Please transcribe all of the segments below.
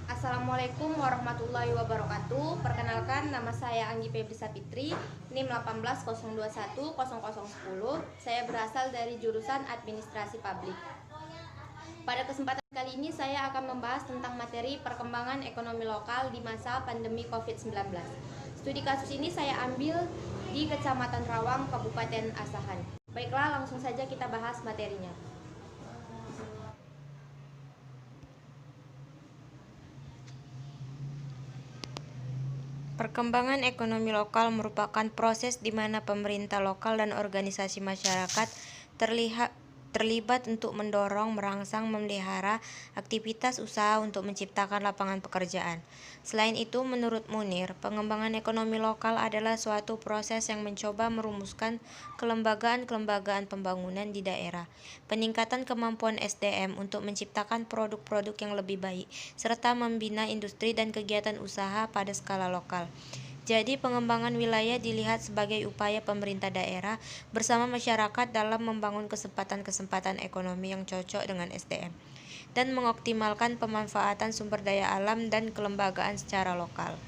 Assalamualaikum warahmatullahi wabarakatuh. Perkenalkan, nama saya Anggi Febri Sapitri, NIM 180210010. Saya berasal dari jurusan Administrasi Publik. Pada kesempatan kali ini saya akan membahas tentang materi perkembangan ekonomi lokal di masa pandemi COVID-19. Studi kasus ini saya ambil di Kecamatan Rawang, Kabupaten Asahan. Baiklah, langsung saja kita bahas materinya. Perkembangan ekonomi lokal merupakan proses di mana pemerintah lokal dan organisasi masyarakat terlibat untuk mendorong, merangsang, memelihara aktivitas usaha untuk menciptakan lapangan pekerjaan. Selain itu, menurut Munir, pengembangan ekonomi lokal adalah suatu proses yang mencoba merumuskan kelembagaan-kelembagaan pembangunan di daerah, peningkatan kemampuan SDM untuk menciptakan produk-produk yang lebih baik, serta membina industri dan kegiatan usaha pada skala lokal. Jadi, pengembangan wilayah dilihat sebagai upaya pemerintah daerah bersama masyarakat dalam membangun kesempatan-kesempatan ekonomi yang cocok dengan SDM dan mengoptimalkan pemanfaatan sumber daya alam dan kelembagaan secara lokal.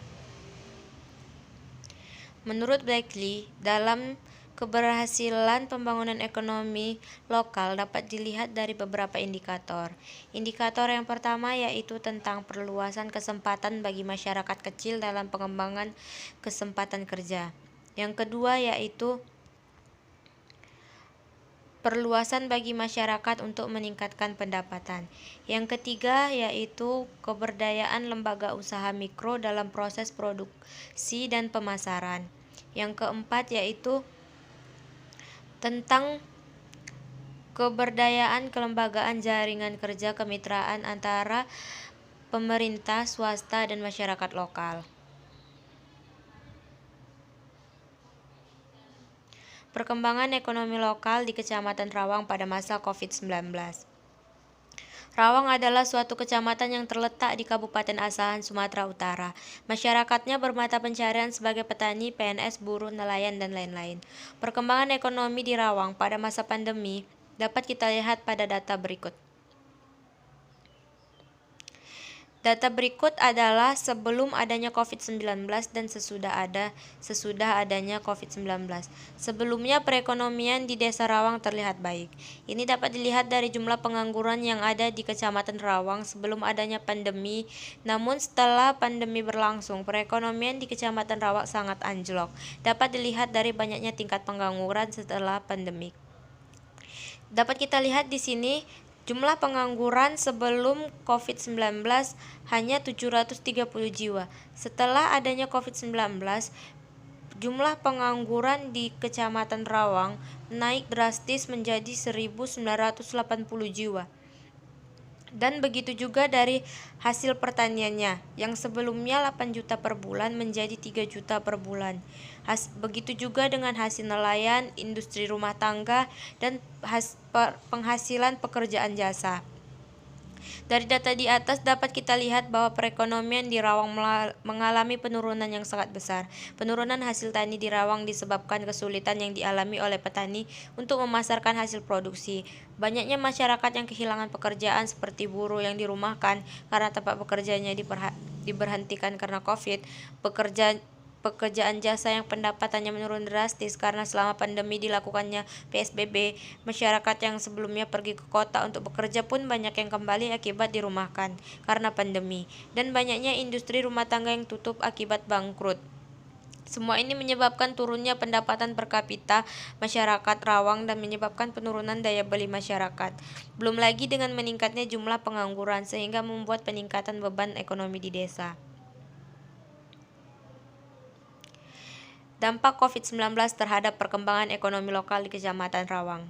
Menurut Blakely, dalam keberhasilan pembangunan ekonomi lokal dapat dilihat dari beberapa indikator. Indikator yang pertama yaitu tentang perluasan kesempatan bagi masyarakat kecil dalam pengembangan kesempatan kerja. Yang kedua yaitu perluasan bagi masyarakat untuk meningkatkan pendapatan. Yang ketiga yaitu keberdayaan lembaga usaha mikro dalam proses produksi dan pemasaran. Yang keempat yaitu tentang keberdayaan kelembagaan jaringan kerja kemitraan antara pemerintah, swasta, dan masyarakat lokal. Perkembangan ekonomi lokal di Kecamatan Rawang pada masa COVID-19. Rawang adalah suatu kecamatan yang terletak di Kabupaten Asahan, Sumatera Utara. Masyarakatnya bermata pencarian sebagai petani, PNS, buruh, nelayan, dan lain-lain. Perkembangan ekonomi di Rawang pada masa pandemi dapat kita lihat pada data berikut. Data berikut adalah sebelum adanya COVID-19 dan sesudah adanya COVID-19. Sebelumnya perekonomian di Desa Rawang terlihat baik. Ini dapat dilihat dari jumlah pengangguran yang ada di Kecamatan Rawang sebelum adanya pandemi. Namun setelah pandemi berlangsung, perekonomian di Kecamatan Rawang sangat anjlok. Dapat dilihat dari banyaknya tingkat pengangguran setelah pandemi. Dapat kita lihat di sini jumlah pengangguran sebelum COVID-19 hanya 730 jiwa. Setelah adanya COVID-19, jumlah pengangguran di Kecamatan Rawang naik drastis menjadi 1.980 jiwa. Dan begitu juga dari hasil pertaniannya, yang sebelumnya 8 juta per bulan menjadi 3 juta per bulan. Begitu juga dengan hasil nelayan, industri rumah tangga, dan penghasilan pekerjaan jasa. Dari data di atas dapat kita lihat bahwa perekonomian di Rawang mengalami penurunan yang sangat besar. Penurunan hasil tani di Rawang disebabkan kesulitan yang dialami oleh petani untuk memasarkan hasil produksi. Banyaknya masyarakat yang kehilangan pekerjaan seperti buruh yang dirumahkan karena tempat pekerjaannya diberhentikan karena COVID, pekerjaan jasa yang pendapatannya menurun drastis karena selama pandemi dilakukannya PSBB. Masyarakat yang sebelumnya pergi ke kota untuk bekerja pun banyak yang kembali akibat dirumahkan karena pandemi, dan banyaknya industri rumah tangga yang tutup akibat bangkrut. Semua ini menyebabkan turunnya pendapatan per kapita masyarakat Rawang dan menyebabkan penurunan daya beli masyarakat. Belum lagi dengan meningkatnya jumlah pengangguran sehingga membuat peningkatan beban ekonomi di desa. Dampak COVID-19 terhadap perkembangan ekonomi lokal di Kecamatan Rawang.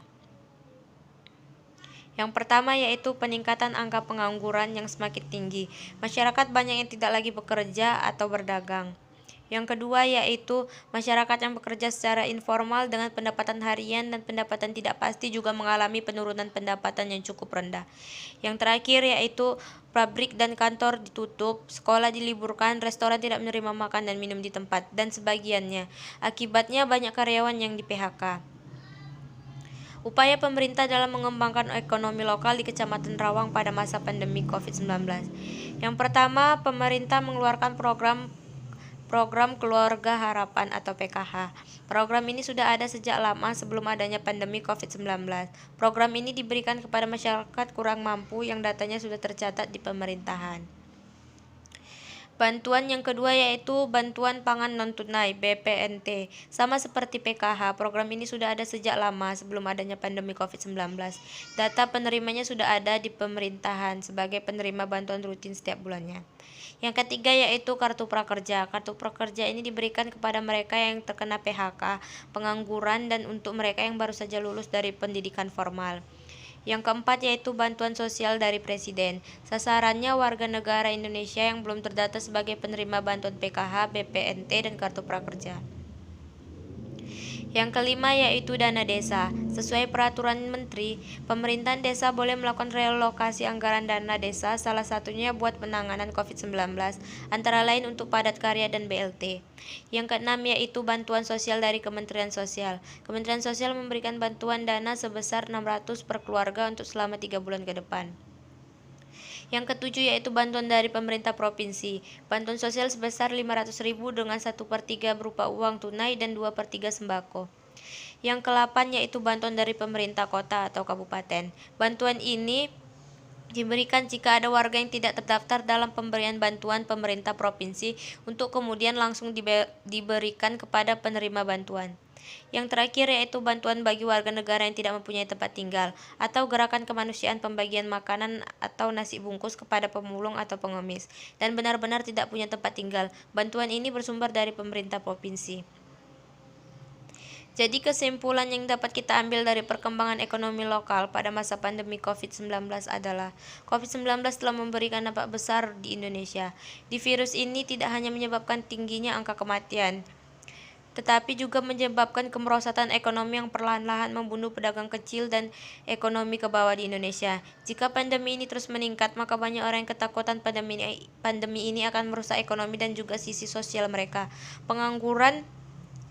Yang pertama yaitu peningkatan angka pengangguran yang semakin tinggi. Masyarakat banyak yang tidak lagi bekerja atau berdagang. Yang kedua yaitu masyarakat yang bekerja secara informal dengan pendapatan harian dan pendapatan tidak pasti juga mengalami penurunan pendapatan yang cukup rendah. Yang terakhir yaitu pabrik dan kantor ditutup, sekolah diliburkan, restoran tidak menerima makan dan minum di tempat, dan sebagiannya. Akibatnya banyak karyawan yang di-PHK. Upaya pemerintah dalam mengembangkan ekonomi lokal di Kecamatan Rawang pada masa pandemi COVID-19. Yang pertama, pemerintah mengeluarkan program Keluarga Harapan atau PKH. Program ini sudah ada sejak lama sebelum adanya pandemi COVID-19. Program ini diberikan kepada masyarakat kurang mampu yang datanya sudah tercatat di pemerintahan. Bantuan yang kedua yaitu Bantuan Pangan Non-Tunai (BPNT). Sama seperti PKH, program ini sudah ada sejak lama sebelum adanya pandemi COVID-19. Data penerimanya sudah ada di pemerintahan sebagai penerima bantuan rutin setiap bulannya. Yang ketiga yaitu Kartu Prakerja. Kartu Prakerja ini diberikan kepada mereka yang terkena PHK, pengangguran, dan untuk mereka yang baru saja lulus dari pendidikan formal. Yang keempat yaitu bantuan sosial dari Presiden. Sasarannya warga negara Indonesia yang belum terdata sebagai penerima bantuan PKH, BPNT, dan Kartu Prakerja. Yang kelima yaitu dana desa. Sesuai peraturan Menteri, pemerintahan desa boleh melakukan relokasi anggaran dana desa, salah satunya buat penanganan COVID-19, antara lain untuk padat karya dan BLT. Yang keenam yaitu bantuan sosial dari Kementerian Sosial. Kementerian Sosial memberikan bantuan dana sebesar 600 per keluarga untuk selama 3 bulan ke depan. Yang ketujuh yaitu bantuan dari pemerintah provinsi. Bantuan sosial sebesar 500.000 dengan 1/3 berupa uang tunai dan 2/3 sembako. Yang ke-8 yaitu bantuan dari pemerintah kota atau kabupaten. Bantuan ini diberikan jika ada warga yang tidak terdaftar dalam pemberian bantuan pemerintah provinsi untuk kemudian langsung diberikan kepada penerima bantuan. Yang terakhir yaitu bantuan bagi warga negara yang tidak mempunyai tempat tinggal, atau gerakan kemanusiaan pembagian makanan atau nasi bungkus kepada pemulung atau pengemis, dan benar-benar tidak punya tempat tinggal. Bantuan ini bersumber dari pemerintah provinsi. Jadi kesimpulan yang dapat kita ambil dari perkembangan ekonomi lokal pada masa pandemi COVID-19 adalah COVID-19 telah memberikan dampak besar di Indonesia. Di virus ini tidak hanya menyebabkan tingginya angka kematian, tetapi juga menyebabkan kemerosatan ekonomi yang perlahan-lahan membunuh pedagang kecil dan ekonomi ke bawah di Indonesia. Jika pandemi ini terus meningkat, maka banyak orang yang ketakutan pandemi ini akan merusak ekonomi dan juga sisi sosial mereka. Pengangguran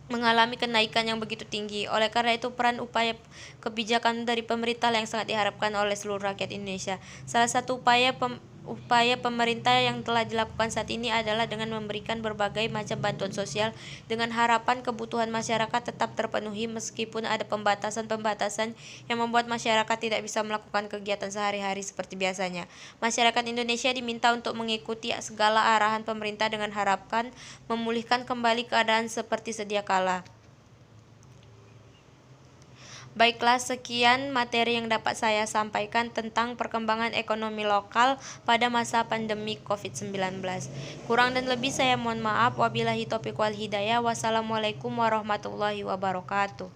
mengalami kenaikan yang begitu tinggi. Oleh karena itu, peran upaya kebijakan dari pemerintah yang sangat diharapkan oleh seluruh rakyat Indonesia. Salah satu upaya pemerintah yang telah dilakukan saat ini adalah dengan memberikan berbagai macam bantuan sosial dengan harapan kebutuhan masyarakat tetap terpenuhi meskipun ada pembatasan-pembatasan yang membuat masyarakat tidak bisa melakukan kegiatan sehari-hari seperti biasanya. Masyarakat Indonesia diminta untuk mengikuti segala arahan pemerintah dengan harapan memulihkan kembali keadaan seperti sedia kala. Baiklah, sekian materi yang dapat saya sampaikan tentang perkembangan ekonomi lokal pada masa pandemi COVID-19. Kurang dan lebih saya mohon maaf. Wabillahi taufiq wal hidayah. Wassalamualaikum warahmatullahi wabarakatuh.